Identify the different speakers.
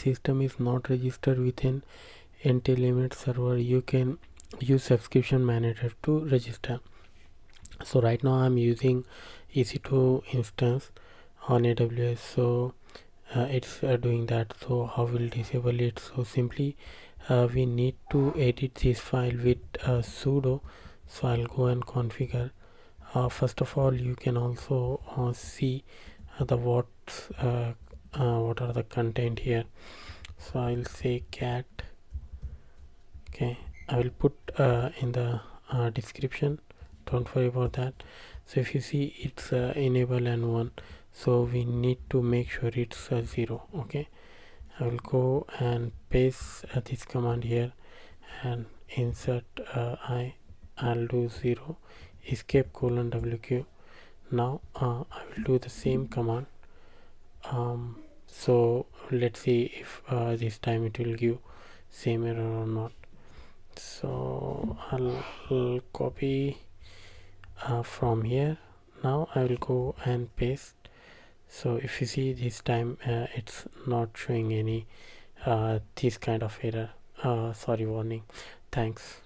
Speaker 1: system is not registered with an entitlement server, you can use subscription manager to register. So right now I'm using EC2 instance on AWS, so it's doing that. So how will disable it? So simply we need to edit this file with sudo. So I'll go and configure. First of all, you can also see the what are the content here. So I'll say cat. Okay, I will put in the description, don't worry about that. So if you see, it's enable and 1, so we need to make sure it's 0. Okay, I will go and paste this command here and insert I'll do 0 escape colon wq. Now I will do the same command. So let's see if this time it will give same error or not. So I'll copy from here. Now I will go and paste. So if you see, this time it's not showing any this kind of error. Sorry, warning. Thanks.